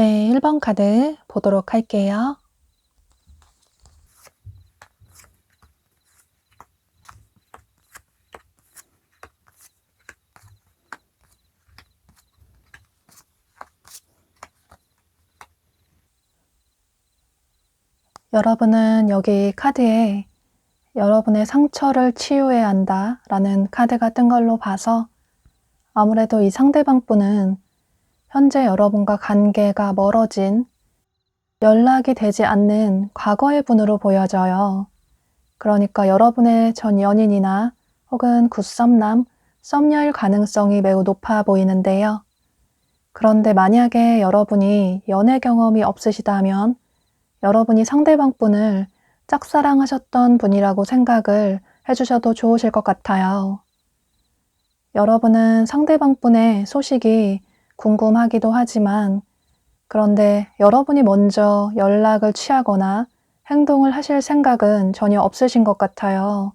네, 1번 카드 보도록 할게요. 여러분은 여기 카드에 여러분의 상처를 치유해야 한다 라는 카드가 뜬 걸로 봐서 아무래도 이 상대방 분은 현재 여러분과 관계가 멀어진 연락이 되지 않는 과거의 분으로 보여져요. 그러니까 여러분의 전 연인이나 혹은 굿썸남, 썸녀일 가능성이 매우 높아 보이는데요. 그런데 만약에 여러분이 연애 경험이 없으시다면 여러분이 상대방 분을 짝사랑하셨던 분이라고 생각을 해주셔도 좋으실 것 같아요. 여러분은 상대방 분의 소식이 궁금하기도 하지만 그런데 여러분이 먼저 연락을 취하거나 행동을 하실 생각은 전혀 없으신 것 같아요.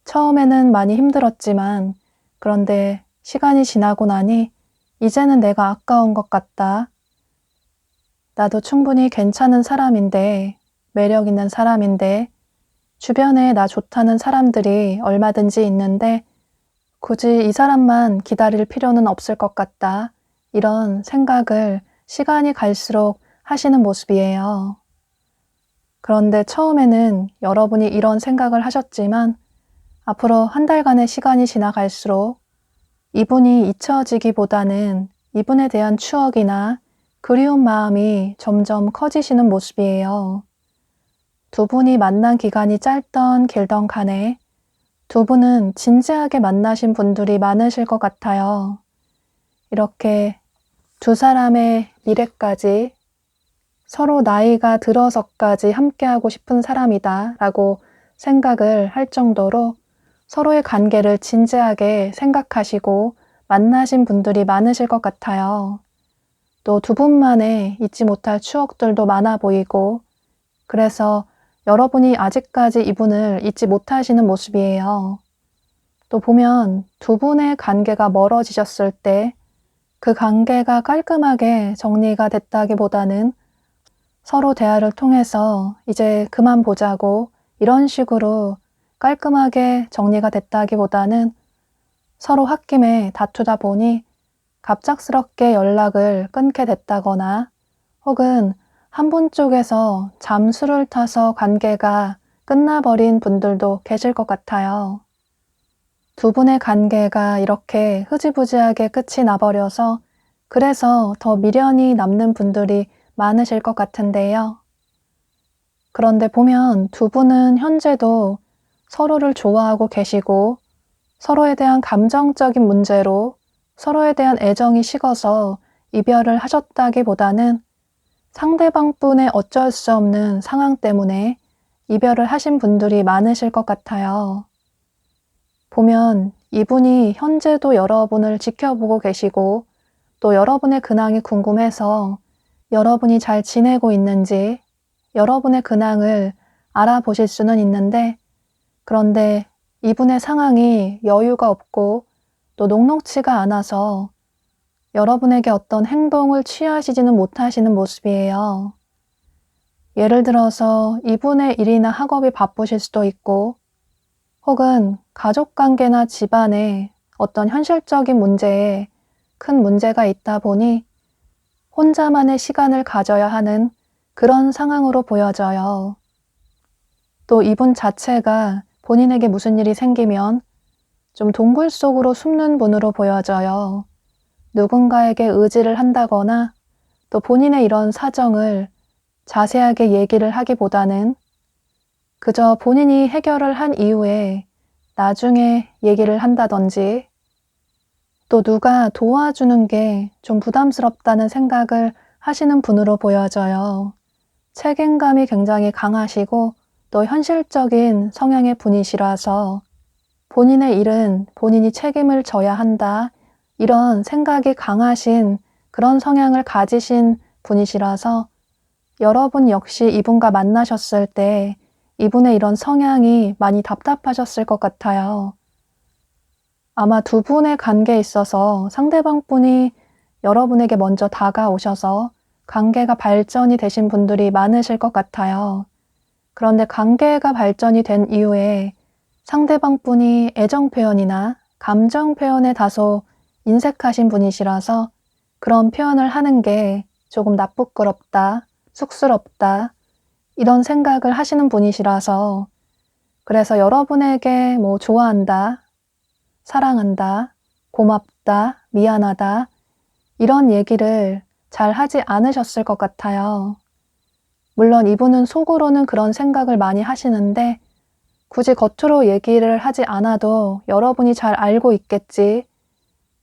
처음에는 많이 힘들었지만 그런데 시간이 지나고 나니 이제는 내가 아까운 것 같다. 나도 충분히 괜찮은 사람인데, 매력 있는 사람인데, 주변에 나 좋다는 사람들이 얼마든지 있는데 굳이 이 사람만 기다릴 필요는 없을 것 같다. 이런 생각을 시간이 갈수록 하시는 모습이에요. 그런데 처음에는 여러분이 이런 생각을 하셨지만 앞으로 한 달간의 시간이 지나갈수록 이분이 잊혀지기보다는 이분에 대한 추억이나 그리운 마음이 점점 커지시는 모습이에요. 두 분이 만난 기간이 짧던 길던 간에 두 분은 진지하게 만나신 분들이 많으실 것 같아요. 이렇게 두 사람의 미래까지 서로 나이가 들어서까지 함께하고 싶은 사람이다 라고 생각을 할 정도로 서로의 관계를 진지하게 생각하시고 만나신 분들이 많으실 것 같아요. 또 두 분만의 잊지 못할 추억들도 많아 보이고 그래서 여러분이 아직까지 이분을 잊지 못하시는 모습이에요. 또 보면 두 분의 관계가 멀어지셨을 때 그 관계가 깔끔하게 정리가 됐다기보다는 서로 대화를 통해서 이제 그만 보자고 이런 식으로 깔끔하게 정리가 됐다기보다는 서로 홧김에 다투다 보니 갑작스럽게 연락을 끊게 됐다거나 혹은 한 분 쪽에서 잠수를 타서 관계가 끝나버린 분들도 계실 것 같아요. 두 분의 관계가 이렇게 흐지부지하게 끝이 나버려서 그래서 더 미련이 남는 분들이 많으실 것 같은데요. 그런데 보면 두 분은 현재도 서로를 좋아하고 계시고 서로에 대한 감정적인 문제로 서로에 대한 애정이 식어서 이별을 하셨다기보다는 상대방 분의 어쩔 수 없는 상황 때문에 이별을 하신 분들이 많으실 것 같아요. 보면 이분이 현재도 여러분을 지켜보고 계시고 또 여러분의 근황이 궁금해서 여러분이 잘 지내고 있는지 여러분의 근황을 알아보실 수는 있는데 그런데 이분의 상황이 여유가 없고 또 녹록치가 않아서 여러분에게 어떤 행동을 취하시지는 못하시는 모습이에요. 예를 들어서 이분의 일이나 학업이 바쁘실 수도 있고 혹은 가족관계나 집안에 어떤 현실적인 문제에 큰 문제가 있다 보니 혼자만의 시간을 가져야 하는 그런 상황으로 보여져요. 또 이분 자체가 본인에게 무슨 일이 생기면 좀 동굴 속으로 숨는 분으로 보여져요. 누군가에게 의지를 한다거나 또 본인의 이런 사정을 자세하게 얘기를 하기보다는 그저 본인이 해결을 한 이후에 나중에 얘기를 한다든지 또 누가 도와주는 게 좀 부담스럽다는 생각을 하시는 분으로 보여져요. 책임감이 굉장히 강하시고 또 현실적인 성향의 분이시라서 본인의 일은 본인이 책임을 져야 한다. 이런 생각이 강하신 그런 성향을 가지신 분이시라서 여러분 역시 이분과 만나셨을 때 이분의 이런 성향이 많이 답답하셨을 것 같아요. 아마 두 분의 관계에 있어서 상대방 분이 여러분에게 먼저 다가오셔서 관계가 발전이 되신 분들이 많으실 것 같아요. 그런데 관계가 발전이 된 이후에 상대방 분이 애정 표현이나 감정 표현에 다소 인색하신 분이시라서 그런 표현을 하는 게 조금 나쁘끄럽다, 쑥스럽다, 이런 생각을 하시는 분이시라서 그래서 여러분에게 뭐 좋아한다, 사랑한다, 고맙다, 미안하다, 이런 얘기를 잘 하지 않으셨을 것 같아요. 물론 이분은 속으로는 그런 생각을 많이 하시는데 굳이 겉으로 얘기를 하지 않아도 여러분이 잘 알고 있겠지.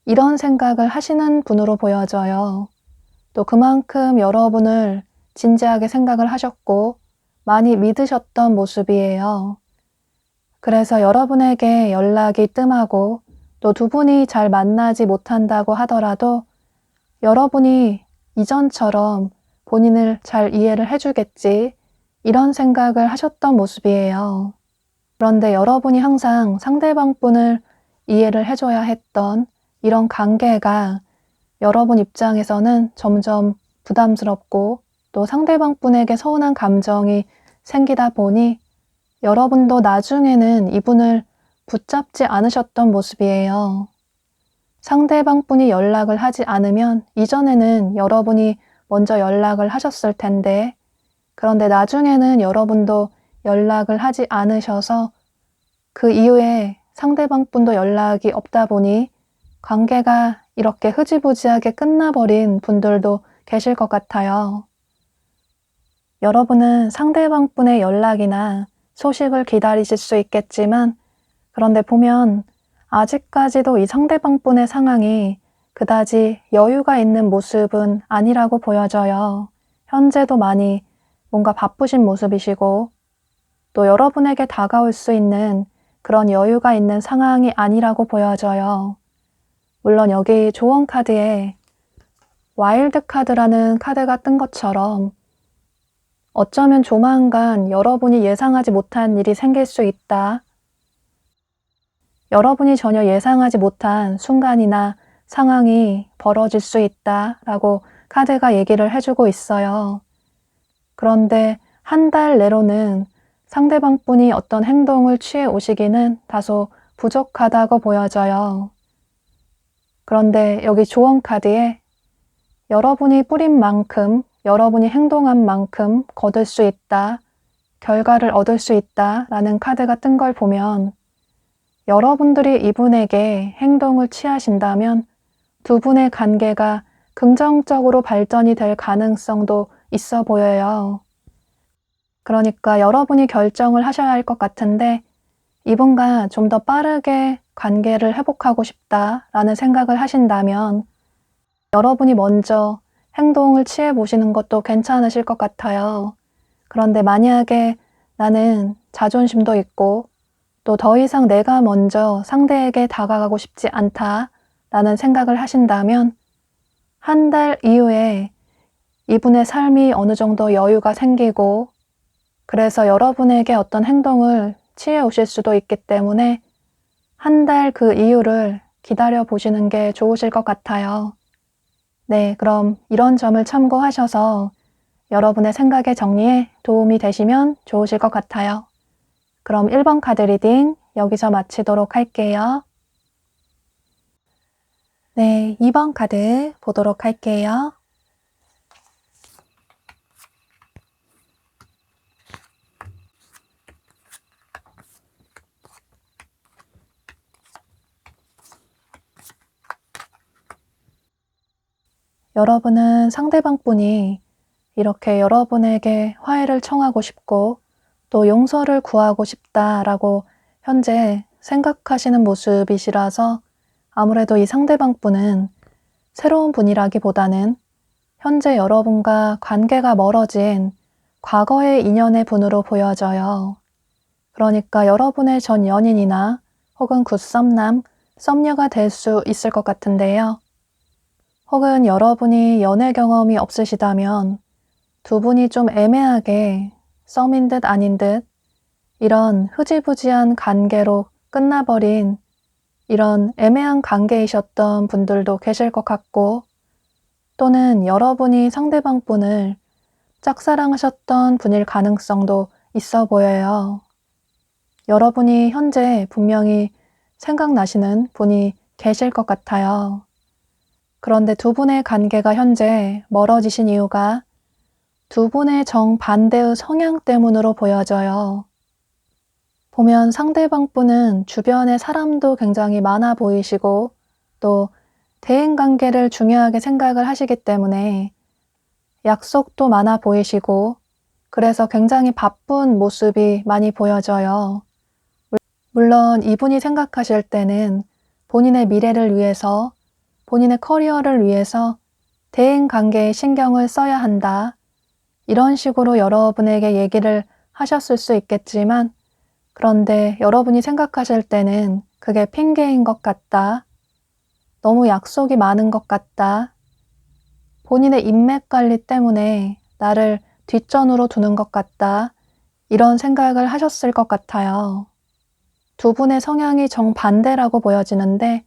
이런 생각을 하시는 분으로 보여져요. 또 그만큼 여러분을 진지하게 생각을 하셨고 많이 믿으셨던 모습이에요. 그래서 여러분에게 연락이 뜸하고 또 두 분이 잘 만나지 못한다고 하더라도 여러분이 이전처럼 본인을 잘 이해를 해주겠지. 이런 생각을 하셨던 모습이에요. 그런데 여러분이 항상 상대방 분을 이해를 해줘야 했던 이런 관계가 여러분 입장에서는 점점 부담스럽고 또 상대방 분에게 서운한 감정이 생기다 보니 여러분도 나중에는 이분을 붙잡지 않으셨던 모습이에요. 상대방 분이 연락을 하지 않으면 이전에는 여러분이 먼저 연락을 하셨을 텐데 그런데 나중에는 여러분도 연락을 하지 않으셔서 그 이후에 상대방 분도 연락이 없다 보니 관계가 이렇게 흐지부지하게 끝나버린 분들도 계실 것 같아요. 여러분은 상대방 분의 연락이나 소식을 기다리실 수 있겠지만, 그런데 보면 아직까지도 이 상대방 분의 상황이 그다지 여유가 있는 모습은 아니라고 보여져요. 현재도 많이 뭔가 바쁘신 모습이시고, 또 여러분에게 다가올 수 있는 그런 여유가 있는 상황이 아니라고 보여져요. 물론 여기 조언 카드에 와일드 카드라는 카드가 뜬 것처럼 어쩌면 조만간 여러분이 예상하지 못한 일이 생길 수 있다. 여러분이 전혀 예상하지 못한 순간이나 상황이 벌어질 수 있다 라고 카드가 얘기를 해주고 있어요. 그런데 한 달 내로는 상대방 분이 어떤 행동을 취해 오시기는 다소 부족하다고 보여져요. 그런데 여기 조언 카드에 여러분이 뿌린 만큼, 여러분이 행동한 만큼 거둘 수 있다, 결과를 얻을 수 있다 라는 카드가 뜬 걸 보면 여러분들이 이분에게 행동을 취하신다면 두 분의 관계가 긍정적으로 발전이 될 가능성도 있어 보여요. 그러니까 여러분이 결정을 하셔야 할 것 같은데 이분과 좀 더 빠르게 관계를 회복하고 싶다라는 생각을 하신다면 여러분이 먼저 행동을 취해 보시는 것도 괜찮으실 것 같아요. 그런데 만약에 나는 자존심도 있고 또 더 이상 내가 먼저 상대에게 다가가고 싶지 않다라는 생각을 하신다면 한 달 이후에 이분의 삶이 어느 정도 여유가 생기고 그래서 여러분에게 어떤 행동을 취해 오실 수도 있기 때문에 한 달 그 이유를 기다려 보시는 게 좋으실 것 같아요. 네, 그럼 이런 점을 참고하셔서 여러분의 생각의 정리에 도움이 되시면 좋으실 것 같아요. 그럼 1번 카드 리딩 여기서 마치도록 할게요. 네, 2번 카드 보도록 할게요. 여러분은 상대방 분이 이렇게 여러분에게 화해를 청하고 싶고 또 용서를 구하고 싶다라고 현재 생각하시는 모습이시라서 아무래도 이 상대방 분은 새로운 분이라기보다는 현재 여러분과 관계가 멀어진 과거의 인연의 분으로 보여져요. 그러니까 여러분의 전 연인이나 혹은 굿썸남, 썸녀가 될 수 있을 것 같은데요. 혹은 여러분이 연애 경험이 없으시다면 두 분이 좀 애매하게 썸인 듯 아닌 듯 이런 흐지부지한 관계로 끝나버린 이런 애매한 관계이셨던 분들도 계실 것 같고 또는 여러분이 상대방 분을 짝사랑하셨던 분일 가능성도 있어 보여요. 여러분이 현재 분명히 생각나시는 분이 계실 것 같아요. 그런데 두 분의 관계가 현재 멀어지신 이유가 두 분의 정반대의 성향 때문으로 보여져요. 보면 상대방 분은 주변에 사람도 굉장히 많아 보이시고 또 대인관계를 중요하게 생각을 하시기 때문에 약속도 많아 보이시고 그래서 굉장히 바쁜 모습이 많이 보여져요. 물론 이분이 생각하실 때는 본인의 미래를 위해서 본인의 커리어를 위해서 대인관계에 신경을 써야 한다. 이런 식으로 여러분에게 얘기를 하셨을 수 있겠지만 그런데 여러분이 생각하실 때는 그게 핑계인 것 같다. 너무 약속이 많은 것 같다. 본인의 인맥 관리 때문에 나를 뒷전으로 두는 것 같다. 이런 생각을 하셨을 것 같아요. 두 분의 성향이 정반대라고 보여지는데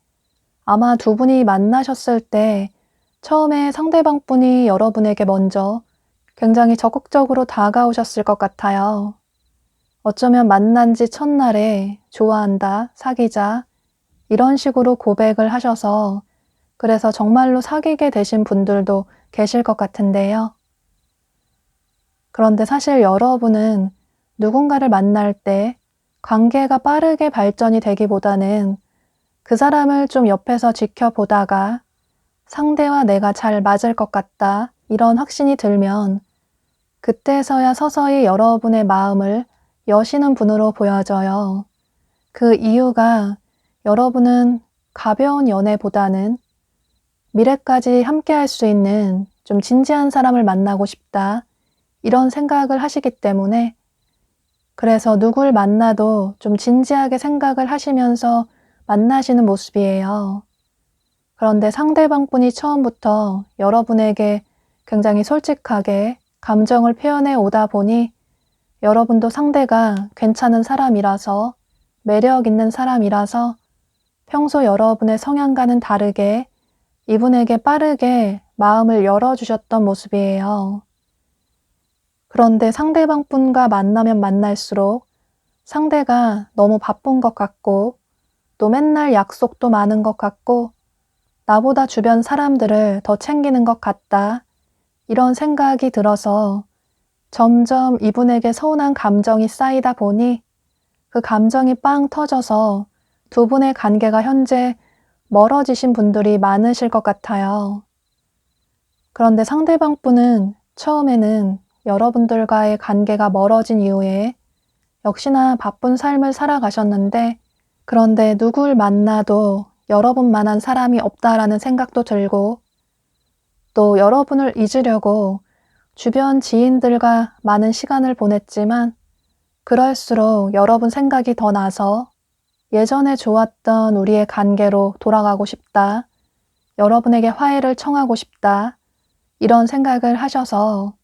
아마 두 분이 만나셨을 때 처음에 상대방 분이 여러분에게 먼저 굉장히 적극적으로 다가오셨을 것 같아요. 어쩌면 만난 지 첫날에 좋아한다, 사귀자 이런 식으로 고백을 하셔서 그래서 정말로 사귀게 되신 분들도 계실 것 같은데요. 그런데 사실 여러분은 누군가를 만날 때 관계가 빠르게 발전이 되기보다는 그 사람을 좀 옆에서 지켜보다가 상대와 내가 잘 맞을 것 같다, 이런 확신이 들면 그때서야 서서히 여러분의 마음을 여시는 분으로 보여져요. 그 이유가 여러분은 가벼운 연애보다는 미래까지 함께 할 수 있는 좀 진지한 사람을 만나고 싶다, 이런 생각을 하시기 때문에, 그래서 누굴 만나도 좀 진지하게 생각을 하시면서 만나시는 모습이에요. 그런데 상대방분이 처음부터 여러분에게 굉장히 솔직하게 감정을 표현해 오다 보니 여러분도 상대가 괜찮은 사람이라서, 매력 있는 사람이라서 평소 여러분의 성향과는 다르게 이분에게 빠르게 마음을 열어주셨던 모습이에요. 그런데 상대방분과 만나면 만날수록 상대가 너무 바쁜 것 같고, 또 맨날 약속도 많은 것 같고, 나보다 주변 사람들을 더 챙기는 것 같다, 이런 생각이 들어서 점점 이분에게 서운한 감정이 쌓이다 보니 그 감정이 빵 터져서 두 분의 관계가 현재 멀어지신 분들이 많으실 것 같아요. 그런데 상대방 분은 처음에는 여러분들과의 관계가 멀어진 이후에 역시나 바쁜 삶을 살아가셨는데, 그런데 누굴 만나도 여러분만한 사람이 없다라는 생각도 들고, 또 여러분을 잊으려고 주변 지인들과 많은 시간을 보냈지만 그럴수록 여러분 생각이 더 나서 예전에 좋았던 우리의 관계로 돌아가고 싶다, 여러분에게 화해를 청하고 싶다, 이런 생각을 하셔서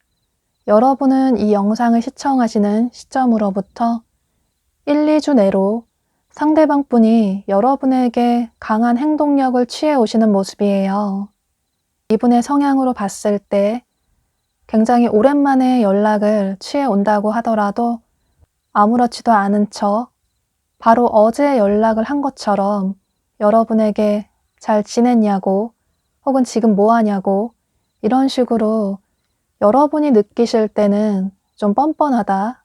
여러분은 이 영상을 시청하시는 시점으로부터 1, 2주 내로 상대방 분이 여러분에게 강한 행동력을 취해 오시는 모습이에요. 이분의 성향으로 봤을 때 굉장히 오랜만에 연락을 취해 온다고 하더라도 아무렇지도 않은 척 바로 어제 연락을 한 것처럼 여러분에게 잘 지냈냐고, 혹은 지금 뭐 하냐고, 이런 식으로 여러분이 느끼실 때는 좀 뻔뻔하다,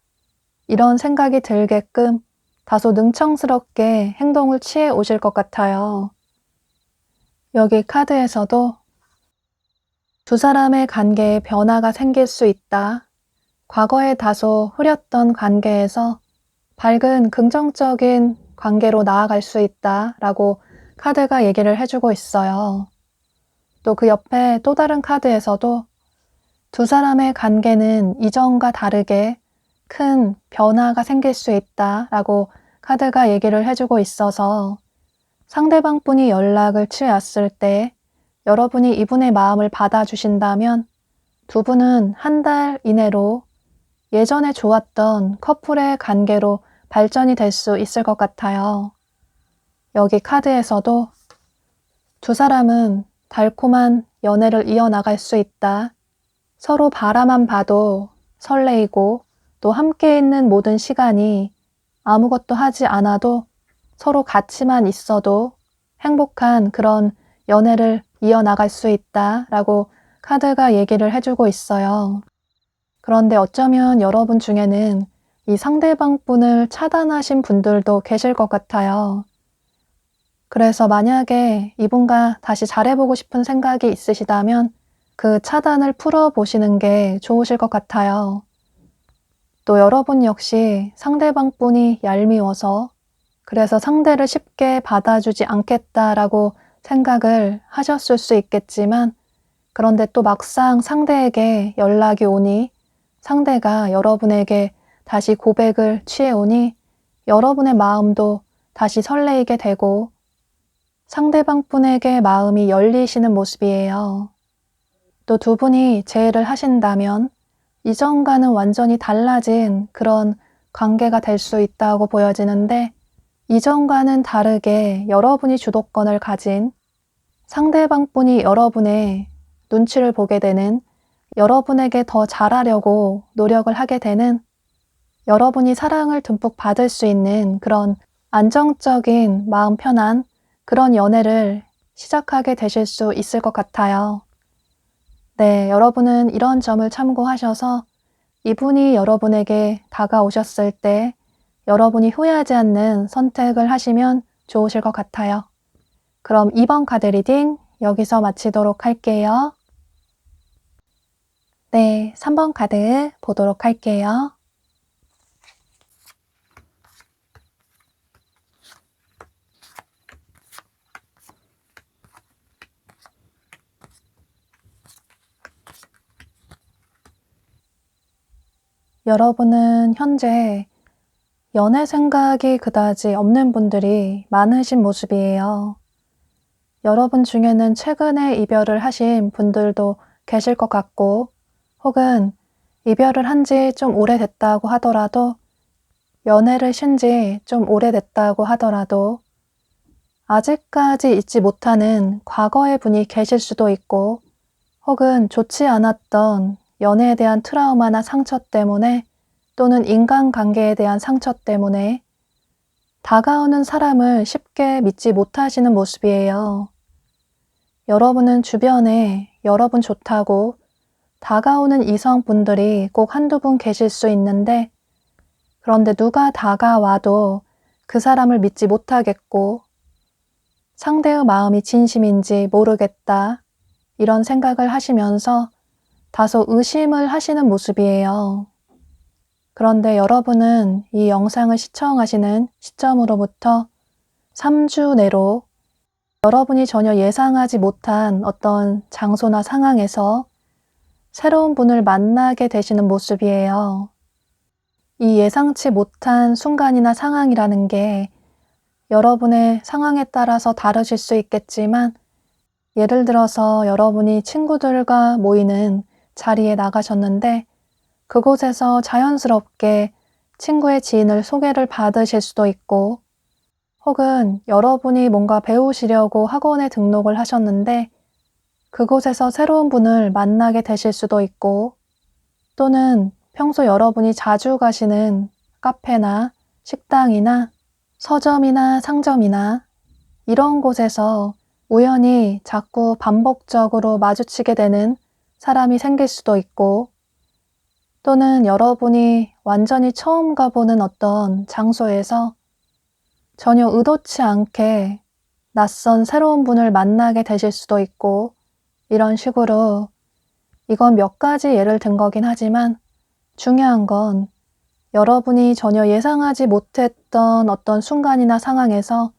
이런 생각이 들게끔 다소 능청스럽게 행동을 취해 오실 것 같아요. 여기 카드에서도 두 사람의 관계에 변화가 생길 수 있다, 과거에 다소 흐렸던 관계에서 밝은 긍정적인 관계로 나아갈 수 있다 라고 카드가 얘기를 해주고 있어요. 또 그 옆에 또 다른 카드에서도 두 사람의 관계는 이전과 다르게 큰 변화가 생길 수 있다 라고 카드가 얘기를 해주고 있어서 상대방 분이 연락을 취해왔을 때 여러분이 이분의 마음을 받아주신다면 두 분은 한 달 이내로 예전에 좋았던 커플의 관계로 발전이 될 수 있을 것 같아요. 여기 카드에서도 두 사람은 달콤한 연애를 이어나갈 수 있다, 서로 바라만 봐도 설레이고, 또 함께 있는 모든 시간이 아무것도 하지 않아도 서로 같이만 있어도 행복한 그런 연애를 이어나갈 수 있다 라고 카드가 얘기를 해주고 있어요. 그런데 어쩌면 여러분 중에는 이 상대방 분을 차단하신 분들도 계실 것 같아요. 그래서 만약에 이분과 다시 잘해보고 싶은 생각이 있으시다면 그 차단을 풀어보시는 게 좋으실 것 같아요. 또 여러분 역시 상대방 분이 얄미워서, 그래서 상대를 쉽게 받아주지 않겠다라고 생각을 하셨을 수 있겠지만, 그런데 또 막상 상대에게 연락이 오니 상대가 여러분에게 다시 고백을 취해오니 여러분의 마음도 다시 설레이게 되고 상대방 분에게 마음이 열리시는 모습이에요. 또 두 분이 재회를 하신다면 이전과는 완전히 달라진 그런 관계가 될 수 있다고 보여지는데, 이전과는 다르게 여러분이 주도권을 가진, 상대방 분이 여러분의 눈치를 보게 되는, 여러분에게 더 잘하려고 노력을 하게 되는, 여러분이 사랑을 듬뿍 받을 수 있는 그런 안정적인 마음 편한 그런 연애를 시작하게 되실 수 있을 것 같아요. 네, 여러분은 이런 점을 참고하셔서 이분이 여러분에게 다가오셨을 때 여러분이 후회하지 않는 선택을 하시면 좋으실 것 같아요. 그럼 2번 카드 리딩 여기서 마치도록 할게요. 네, 3번 카드 보도록 할게요. 여러분은 현재 연애 생각이 그다지 없는 분들이 많으신 모습이에요. 여러분 중에는 최근에 이별을 하신 분들도 계실 것 같고, 혹은 이별을 한 지 좀 오래됐다고 하더라도, 연애를 쉰 지 좀 오래됐다고 하더라도, 아직까지 잊지 못하는 과거의 분이 계실 수도 있고, 혹은 좋지 않았던 연애에 대한 트라우마나 상처 때문에 또는 인간관계에 대한 상처 때문에 다가오는 사람을 쉽게 믿지 못하시는 모습이에요. 여러분은 주변에 여러분 좋다고 다가오는 이성분들이 꼭 한두 분 계실 수 있는데, 그런데 누가 다가와도 그 사람을 믿지 못하겠고 상대의 마음이 진심인지 모르겠다, 이런 생각을 하시면서 다소 의심을 하시는 모습이에요. 그런데 여러분은 이 영상을 시청하시는 시점으로부터 3주 내로 여러분이 전혀 예상하지 못한 어떤 장소나 상황에서 새로운 분을 만나게 되시는 모습이에요. 이 예상치 못한 순간이나 상황이라는 게 여러분의 상황에 따라서 다르실 수 있겠지만, 예를 들어서 여러분이 친구들과 모이는 자리에 나가셨는데 그곳에서 자연스럽게 친구의 지인을 소개를 받으실 수도 있고, 혹은 여러분이 뭔가 배우시려고 학원에 등록을 하셨는데 그곳에서 새로운 분을 만나게 되실 수도 있고, 또는 평소 여러분이 자주 가시는 카페나 식당이나 서점이나 상점이나 이런 곳에서 우연히 자꾸 반복적으로 마주치게 되는 사람이 생길 수도 있고, 또는 여러분이 완전히 처음 가보는 어떤 장소에서 전혀 의도치 않게 낯선 새로운 분을 만나게 되실 수도 있고, 이런 식으로 이건 몇 가지 예를 든 거긴 하지만 중요한 건 여러분이 전혀 예상하지 못했던 어떤 순간이나 상황에서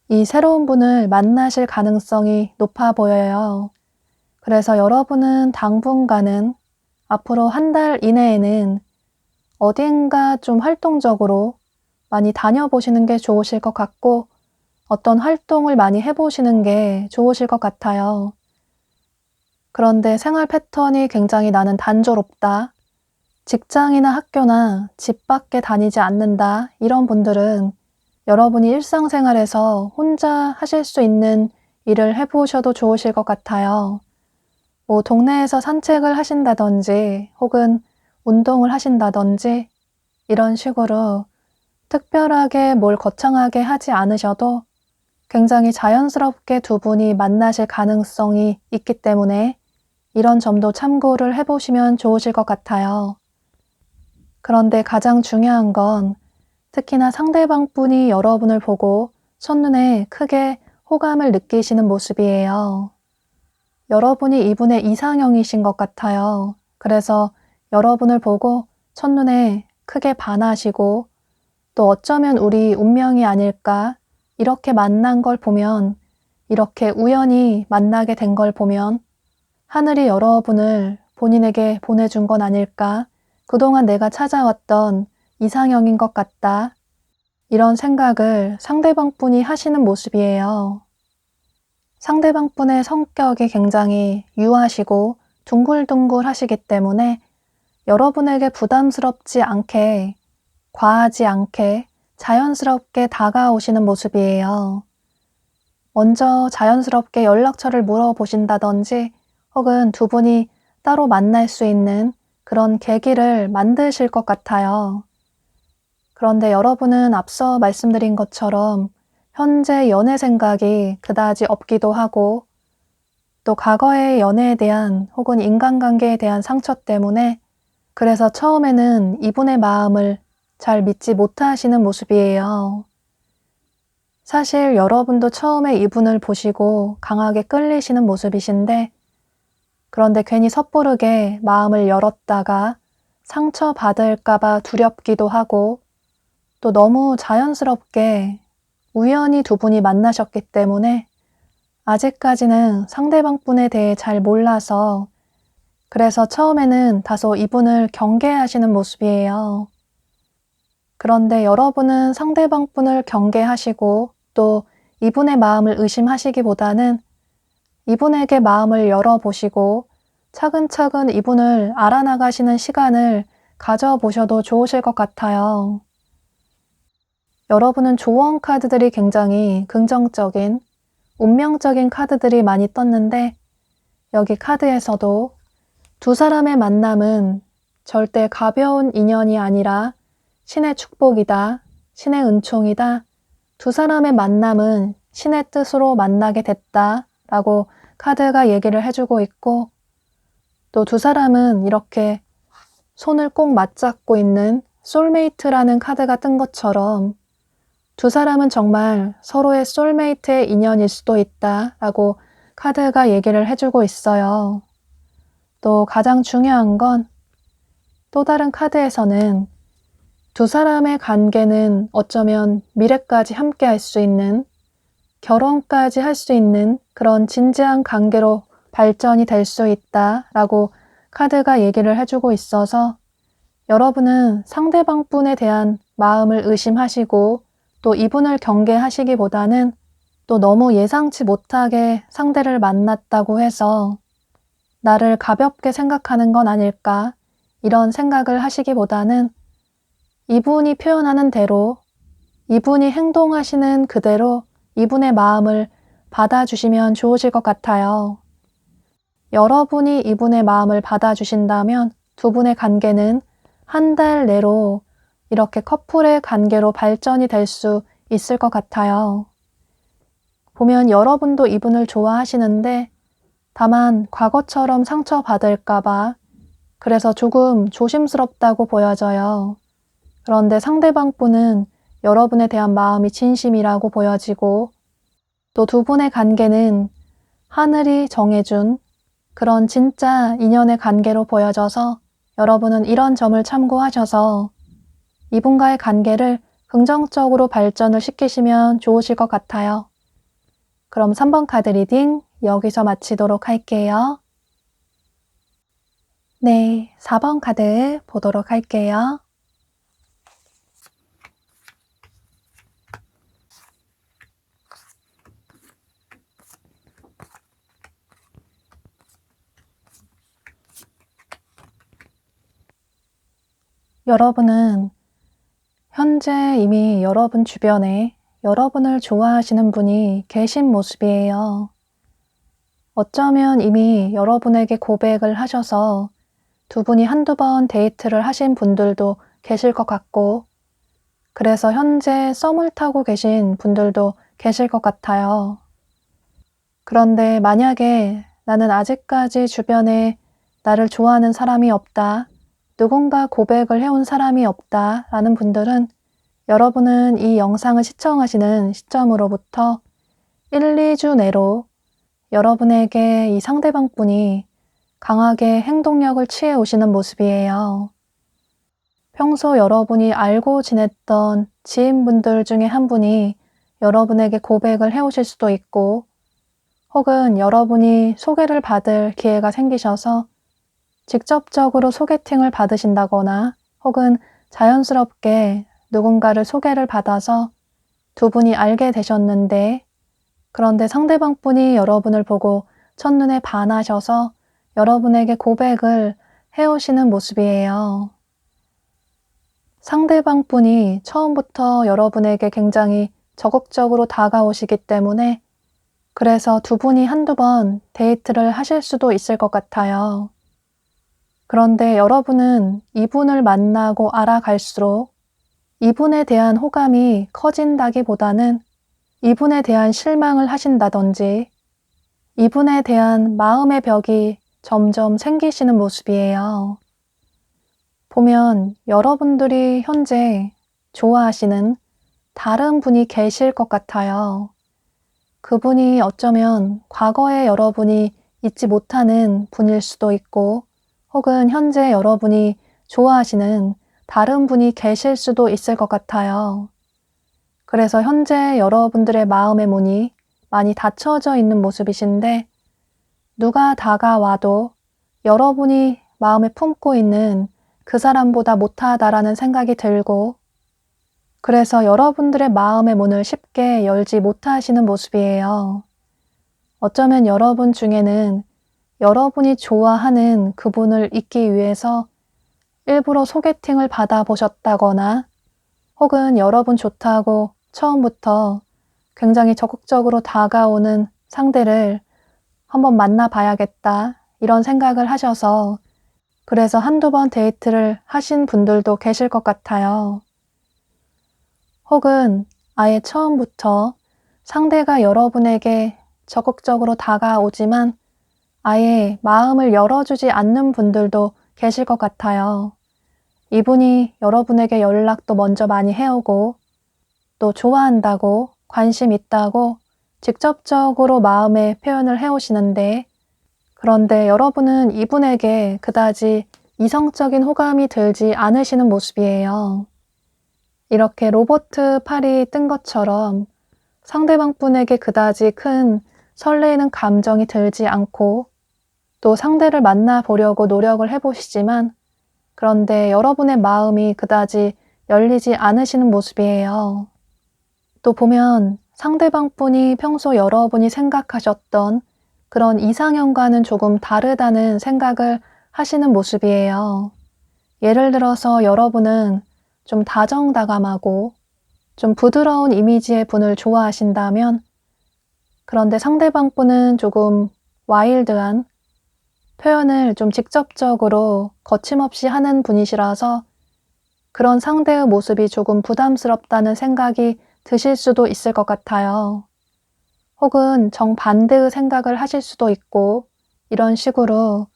이 새로운 분을 만나실 가능성이 높아 보여요. 그래서 여러분은 당분간은 앞으로 한 달 이내에는 어딘가 좀 활동적으로 많이 다녀보시는 게 좋으실 것 같고, 어떤 활동을 많이 해보시는 게 좋으실 것 같아요. 그런데 생활 패턴이 굉장히 나는 단조롭다, 직장이나 학교나 집 밖에 다니지 않는다, 이런 분들은 여러분이 일상생활에서 혼자 하실 수 있는 일을 해보셔도 좋으실 것 같아요. 뭐 동네에서 산책을 하신다든지 혹은 운동을 하신다든지 이런 식으로 특별하게 뭘 거창하게 하지 않으셔도 굉장히 자연스럽게 두 분이 만나실 가능성이 있기 때문에 이런 점도 참고를 해보시면 좋으실 것 같아요. 그런데 가장 중요한 건 특히나 상대방 분이 여러분을 보고 첫눈에 크게 호감을 느끼시는 모습이에요. 여러분이 이분의 이상형이신 것 같아요. 그래서 여러분을 보고 첫눈에 크게 반하시고, 또 어쩌면 우리 운명이 아닐까, 이렇게 만난 걸 보면, 이렇게 우연히 만나게 된 걸 보면 하늘이 여러분을 본인에게 보내준 건 아닐까, 그동안 내가 찾아왔던 이상형인 것 같다, 이런 생각을 상대방 분이 하시는 모습이에요. 상대방 분의 성격이 굉장히 유하시고 둥글둥글 하시기 때문에 여러분에게 부담스럽지 않게, 과하지 않게 자연스럽게 다가오시는 모습이에요. 먼저 자연스럽게 연락처를 물어보신다든지 혹은 두 분이 따로 만날 수 있는 그런 계기를 만드실 것 같아요. 그런데 여러분은 앞서 말씀드린 것처럼 현재 연애 생각이 그다지 없기도 하고, 또 과거의 연애에 대한 혹은 인간관계에 대한 상처 때문에 그래서 처음에는 이분의 마음을 잘 믿지 못하시는 모습이에요. 사실 여러분도 처음에 이분을 보시고 강하게 끌리시는 모습이신데, 그런데 괜히 섣부르게 마음을 열었다가 상처받을까봐 두렵기도 하고, 또 너무 자연스럽게 우연히 두 분이 만나셨기 때문에 아직까지는 상대방 분에 대해 잘 몰라서, 그래서 처음에는 다소 이분을 경계하시는 모습이에요. 그런데 여러분은 상대방 분을 경계하시고 또 이분의 마음을 의심하시기보다는 이분에게 마음을 열어보시고 차근차근 이분을 알아나가시는 시간을 가져보셔도 좋으실 것 같아요. 여러분은 조언 카드들이 굉장히 긍정적인, 운명적인 카드들이 많이 떴는데, 여기 카드에서도 두 사람의 만남은 절대 가벼운 인연이 아니라 신의 축복이다, 신의 은총이다, 두 사람의 만남은 신의 뜻으로 만나게 됐다 라고 카드가 얘기를 해주고 있고, 또 두 사람은 이렇게 손을 꼭 맞잡고 있는 소울메이트라는 카드가 뜬 것처럼 두 사람은 정말 서로의 소울메이트의 인연일 수도 있다 라고 카드가 얘기를 해주고 있어요. 또 가장 중요한 건 또 다른 카드에서는 두 사람의 관계는 어쩌면 미래까지 함께 할 수 있는, 결혼까지 할 수 있는 그런 진지한 관계로 발전이 될 수 있다 라고 카드가 얘기를 해주고 있어서, 여러분은 상대방 분에 대한 마음을 의심하시고 또 이분을 경계하시기보다는 또 너무 예상치 못하게 상대를 만났다고 해서 나를 가볍게 생각하는 건 아닐까, 이런 생각을 하시기보다는 이분이 표현하는 대로, 이분이 행동하시는 그대로 이분의 마음을 받아주시면 좋으실 것 같아요. 여러분이 이분의 마음을 받아주신다면 두 분의 관계는 한 달 내로 이렇게 커플의 관계로 발전이 될 수 있을 것 같아요. 보면 여러분도 이분을 좋아하시는데 다만 과거처럼 상처받을까봐 그래서 조금 조심스럽다고 보여져요. 그런데 상대방 분은 여러분에 대한 마음이 진심이라고 보여지고, 또 두 분의 관계는 하늘이 정해준 그런 진짜 인연의 관계로 보여져서 여러분은 이런 점을 참고하셔서 이분과의 관계를 긍정적으로 발전을 시키시면 좋으실 것 같아요. 그럼 3번 카드 리딩 여기서 마치도록 할게요. 네, 4번 카드 보도록 할게요. 여러분은 현재 이미 여러분 주변에 여러분을 좋아하시는 분이 계신 모습이에요. 어쩌면 이미 여러분에게 고백을 하셔서 두 분이 한두 번 데이트를 하신 분들도 계실 것 같고, 그래서 현재 썸을 타고 계신 분들도 계실 것 같아요. 그런데 만약에 나는 아직까지 주변에 나를 좋아하는 사람이 없다, 누군가 고백을 해온 사람이 없다 라는 분들은 여러분은 이 영상을 시청하시는 시점으로부터 1, 2주 내로 여러분에게 이 상대방 분이 강하게 행동력을 취해 오시는 모습이에요. 평소 여러분이 알고 지냈던 지인분들 중에 한 분이 여러분에게 고백을 해오실 수도 있고, 혹은 여러분이 소개를 받을 기회가 생기셔서 직접적으로 소개팅을 받으신다거나, 혹은 자연스럽게 누군가를 소개를 받아서 두 분이 알게 되셨는데, 그런데 상대방 분이 여러분을 보고 첫눈에 반하셔서 여러분에게 고백을 해오시는 모습이에요. 상대방 분이 처음부터 여러분에게 굉장히 적극적으로 다가오시기 때문에 그래서 두 분이 한두 번 데이트를 하실 수도 있을 것 같아요. 그런데 여러분은 이분을 만나고 알아갈수록 이분에 대한 호감이 커진다기보다는 이분에 대한 실망을 하신다든지 이분에 대한 마음의 벽이 점점 생기시는 모습이에요. 보면 여러분들이 현재 좋아하시는 다른 분이 계실 것 같아요. 그분이 어쩌면 과거에 여러분이 잊지 못하는 분일 수도 있고, 혹은 현재 여러분이 좋아하시는 다른 분이 계실 수도 있을 것 같아요. 그래서 현재 여러분들의 마음의 문이 많이 닫혀져 있는 모습이신데, 누가 다가와도 여러분이 마음에 품고 있는 그 사람보다 못하다라는 생각이 들고, 그래서 여러분들의 마음의 문을 쉽게 열지 못하시는 모습이에요. 어쩌면 여러분 중에는 여러분이 좋아하는 그분을 잊기 위해서 일부러 소개팅을 받아보셨다거나, 혹은 여러분 좋다고 처음부터 굉장히 적극적으로 다가오는 상대를 한번 만나봐야겠다 이런 생각을 하셔서 그래서 한두 번 데이트를 하신 분들도 계실 것 같아요. 혹은 아예 처음부터 상대가 여러분에게 적극적으로 다가오지만 아예 마음을 열어주지 않는 분들도 계실 것 같아요. 이분이 여러분에게 연락도 먼저 많이 해오고 또 좋아한다고 관심 있다고 직접적으로 마음의 표현을 해오시는데, 그런데 여러분은 이분에게 그다지 이성적인 호감이 들지 않으시는 모습이에요. 이렇게 로버트 팔이 뜬 것처럼 상대방 분에게 그다지 큰 설레이는 감정이 들지 않고 또 상대를 만나보려고 노력을 해보시지만 그런데 여러분의 마음이 그다지 열리지 않으시는 모습이에요. 또 보면 상대방 분이 평소 여러분이 생각하셨던 그런 이상형과는 조금 다르다는 생각을 하시는 모습이에요. 예를 들어서 여러분은 좀 다정다감하고 좀 부드러운 이미지의 분을 좋아하신다면, 그런데 상대방 분은 조금 와일드한 표현을 좀 직접적으로 거침없이 하는 분이시라서 그런 상대의 모습이 조금 부담스럽다는 생각이 드실 수도 있을 것 같아요. 혹은 정반대의 생각을 하실 수도 있고, 이런 식으로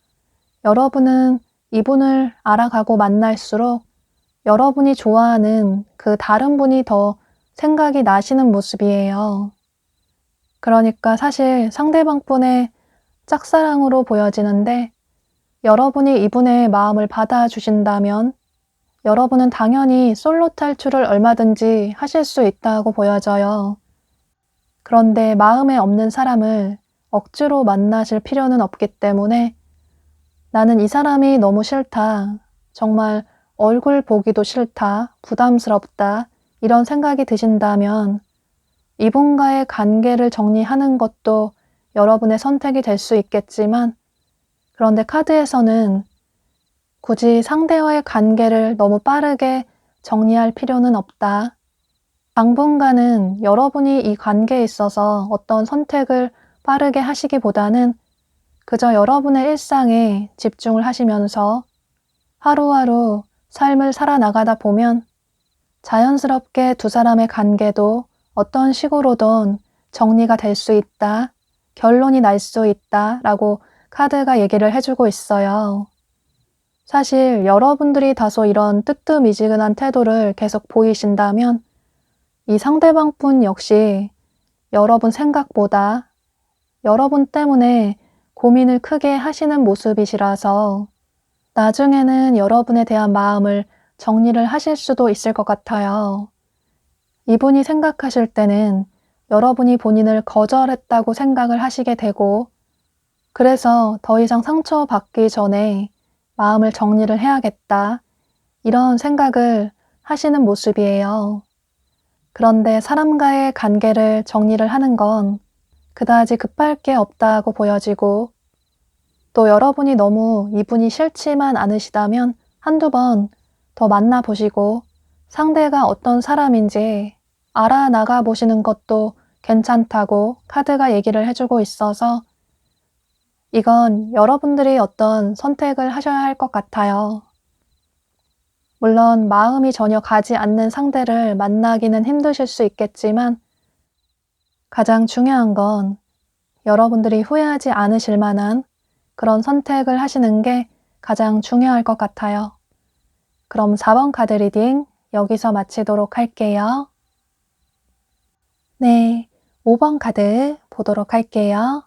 여러분은 이분을 알아가고 만날수록 여러분이 좋아하는 그 다른 분이 더 생각이 나시는 모습이에요. 그러니까 사실 상대방 분의 짝사랑으로 보여지는데, 여러분이 이분의 마음을 받아주신다면 여러분은 당연히 솔로 탈출을 얼마든지 하실 수 있다고 보여져요. 그런데 마음에 없는 사람을 억지로 만나실 필요는 없기 때문에 나는 이 사람이 너무 싫다, 정말 얼굴 보기도 싫다, 부담스럽다 이런 생각이 드신다면 이분과의 관계를 정리하는 것도 여러분의 선택이 될 수 있겠지만, 그런데 카드에서는 굳이 상대와의 관계를 너무 빠르게 정리할 필요는 없다. 당분간은 여러분이 이 관계에 있어서 어떤 선택을 빠르게 하시기보다는 그저 여러분의 일상에 집중을 하시면서 하루하루 삶을 살아나가다 보면 자연스럽게 두 사람의 관계도 어떤 식으로든 정리가 될 수 있다, 결론이 날 수 있다 라고 카드가 얘기를 해주고 있어요. 사실 여러분들이 다소 이런 뜨뜻미지근한 태도를 계속 보이신다면 이 상대방 분 역시 여러분 생각보다 여러분 때문에 고민을 크게 하시는 모습이시라서 나중에는 여러분에 대한 마음을 정리를 하실 수도 있을 것 같아요. 이분이 생각하실 때는 여러분이 본인을 거절했다고 생각을 하시게 되고, 그래서 더 이상 상처받기 전에 마음을 정리를 해야겠다 이런 생각을 하시는 모습이에요. 그런데 사람과의 관계를 정리를 하는 건 그다지 급할 게 없다고 보여지고, 또 여러분이 너무 이분이 싫지만 않으시다면 한두 번 더 만나보시고 상대가 어떤 사람인지 알아나가 보시는 것도 괜찮다고 카드가 얘기를 해주고 있어서 이건 여러분들이 어떤 선택을 하셔야 할 것 같아요. 물론 마음이 전혀 가지 않는 상대를 만나기는 힘드실 수 있겠지만 가장 중요한 건 여러분들이 후회하지 않으실 만한 그런 선택을 하시는 게 가장 중요할 것 같아요. 그럼 4번 카드 리딩 여기서 마치도록 할게요. 네, 5번 카드 보도록 할게요.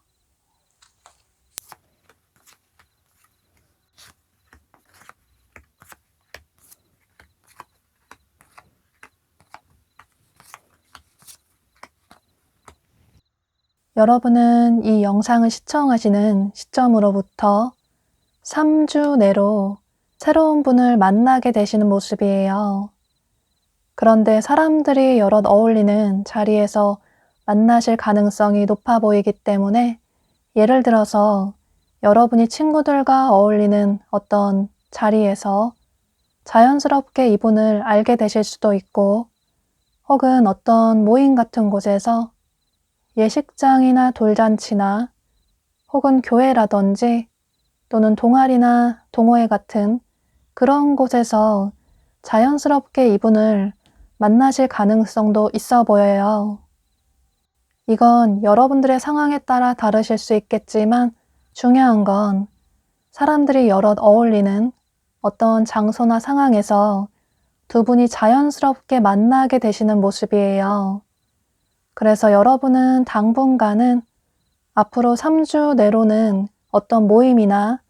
여러분은 이 영상을 시청하시는 시점으로부터 3주 내로 새로운 분을 만나게 되시는 모습이에요. 그런데 사람들이 여럿 어울리는 자리에서 만나실 가능성이 높아 보이기 때문에 예를 들어서 여러분이 친구들과 어울리는 어떤 자리에서 자연스럽게 이분을 알게 되실 수도 있고 혹은 어떤 모임 같은 곳에서 예식장이나 돌잔치나 혹은 교회라든지 또는 동아리나 동호회 같은 그런 곳에서 자연스럽게 이분을 만나실 가능성도 있어 보여요. 이건 여러분들의 상황에 따라 다르실 수 있겠지만 중요한 건 사람들이 여럿 어울리는 어떤 장소나 상황에서 두 분이 자연스럽게 만나게 되시는 모습이에요. 그래서 여러분은 당분간은 앞으로 3주 내로는 어떤 모임이나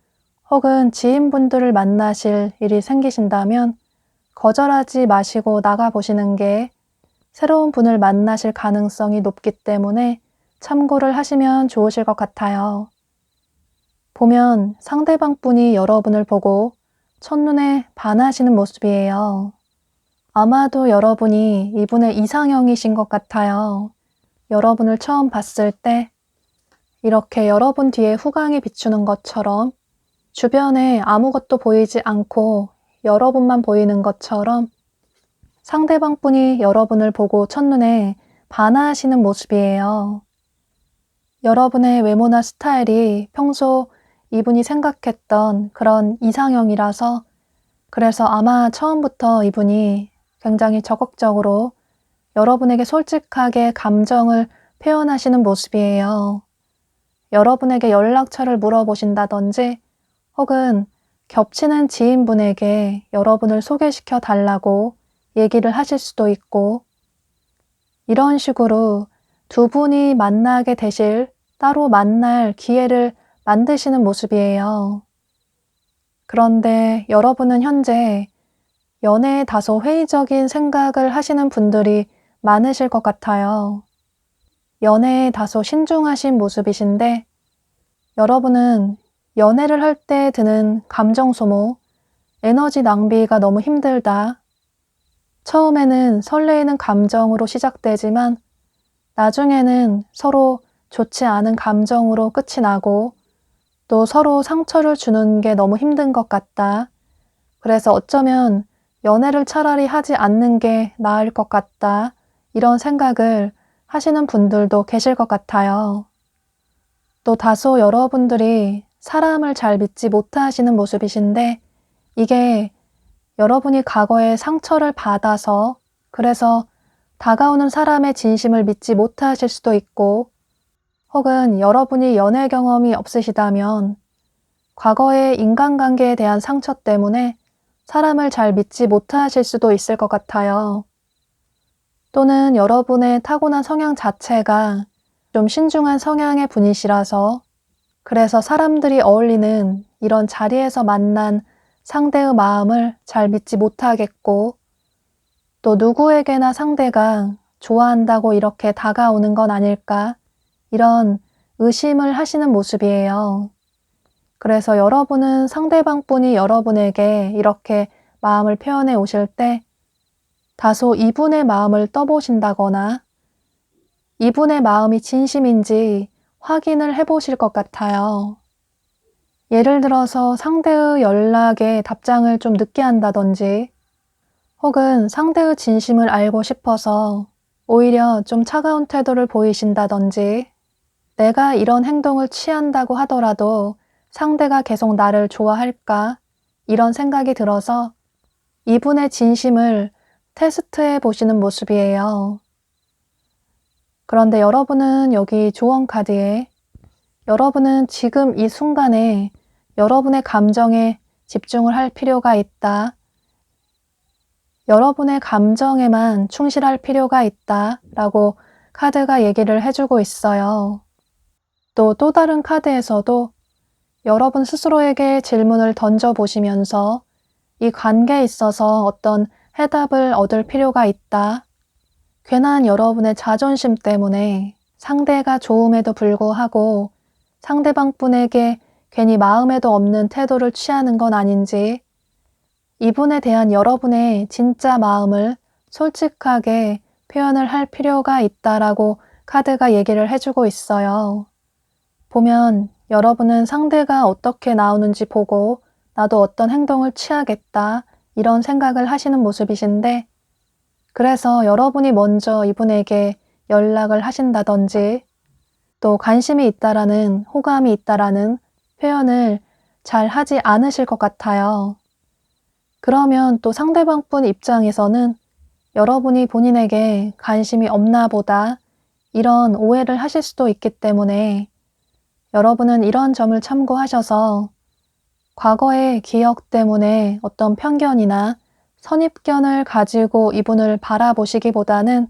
혹은 지인분들을 만나실 일이 생기신다면 거절하지 마시고 나가보시는 게 새로운 분을 만나실 가능성이 높기 때문에 참고를 하시면 좋으실 것 같아요. 보면 상대방 분이 여러분을 보고 첫눈에 반하시는 모습이에요. 아마도 여러분이 이분의 이상형이신 것 같아요. 여러분을 처음 봤을 때 이렇게 여러분 뒤에 후광이 비추는 것처럼 주변에 아무것도 보이지 않고 여러분만 보이는 것처럼 상대방 분이 여러분을 보고 첫눈에 반하시는 모습이에요. 여러분의 외모나 스타일이 평소 이분이 생각했던 그런 이상형이라서 그래서 아마 처음부터 이분이 굉장히 적극적으로 여러분에게 솔직하게 감정을 표현하시는 모습이에요. 여러분에게 연락처를 물어보신다든지 혹은 겹치는 지인분에게 여러분을 소개시켜 달라고 얘기를 하실 수도 있고 이런 식으로 두 분이 만나게 되실 따로 만날 기회를 만드시는 모습이에요. 그런데 여러분은 현재 연애에 다소 회의적인 생각을 하시는 분들이 많으실 것 같아요. 연애에 다소 신중하신 모습이신데 여러분은 연애를 할 때 드는 감정 소모, 에너지 낭비가 너무 힘들다. 처음에는 설레이는 감정으로 시작되지만 나중에는 서로 좋지 않은 감정으로 끝이 나고 또 서로 상처를 주는 게 너무 힘든 것 같다. 그래서 어쩌면 연애를 차라리 하지 않는 게 나을 것 같다. 이런 생각을 하시는 분들도 계실 것 같아요. 또 다소 여러분들이 사람을 잘 믿지 못하시는 모습이신데 이게 여러분이 과거에 상처를 받아서 그래서 다가오는 사람의 진심을 믿지 못하실 수도 있고 혹은 여러분이 연애 경험이 없으시다면 과거의 인간관계에 대한 상처 때문에 사람을 잘 믿지 못하실 수도 있을 것 같아요. 또는 여러분의 타고난 성향 자체가 좀 신중한 성향의 분이시라서 그래서 사람들이 어울리는 이런 자리에서 만난 상대의 마음을 잘 믿지 못하겠고 또 누구에게나 상대가 좋아한다고 이렇게 다가오는 건 아닐까 이런 의심을 하시는 모습이에요. 그래서 여러분은 상대방 분이 여러분에게 이렇게 마음을 표현해 오실 때 다소 이분의 마음을 떠보신다거나 이분의 마음이 진심인지 확인을 해보실 것 같아요. 예를 들어서 상대의 연락에 답장을 좀 늦게 한다든지 혹은 상대의 진심을 알고 싶어서 오히려 좀 차가운 태도를 보이신다든지 내가 이런 행동을 취한다고 하더라도 상대가 계속 나를 좋아할까? 이런 생각이 들어서 이분의 진심을 테스트해 보시는 모습이에요. 그런데 여러분은 여기 조언 카드에 여러분은 지금 이 순간에 여러분의 감정에 집중을 할 필요가 있다. 여러분의 감정에만 충실할 필요가 있다라고 카드가 얘기를 해주고 있어요. 또 다른 카드에서도 여러분 스스로에게 질문을 던져보시면서 이 관계에 있어서 어떤 해답을 얻을 필요가 있다. 괜한 여러분의 자존심 때문에 상대가 좋음에도 불구하고 상대방 분에게 괜히 마음에도 없는 태도를 취하는 건 아닌지, 이분에 대한 여러분의 진짜 마음을 솔직하게 표현을 할 필요가 있다라고 카드가 얘기를 해주고 있어요. 보면 여러분은 상대가 어떻게 나오는지 보고 나도 어떤 행동을 취하겠다 이런 생각을 하시는 모습이신데, 그래서 여러분이 먼저 이분에게 연락을 하신다든지 또 관심이 있다라는, 호감이 있다라는 표현을 잘 하지 않으실 것 같아요. 그러면 또 상대방 분 입장에서는 여러분이 본인에게 관심이 없나 보다 이런 오해를 하실 수도 있기 때문에 여러분은 이런 점을 참고하셔서 과거의 기억 때문에 어떤 편견이나 선입견을 가지고 이분을 바라보시기보다는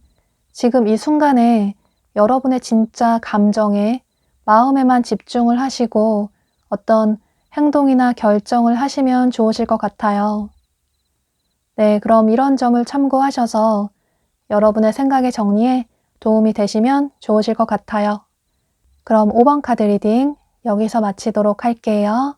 지금 이 순간에 여러분의 진짜 감정에, 마음에만 집중을 하시고 어떤 행동이나 결정을 하시면 좋으실 것 같아요. 네, 그럼 이런 점을 참고하셔서 여러분의 생각의 정리에 도움이 되시면 좋으실 것 같아요. 그럼 5번 카드 리딩 여기서 마치도록 할게요.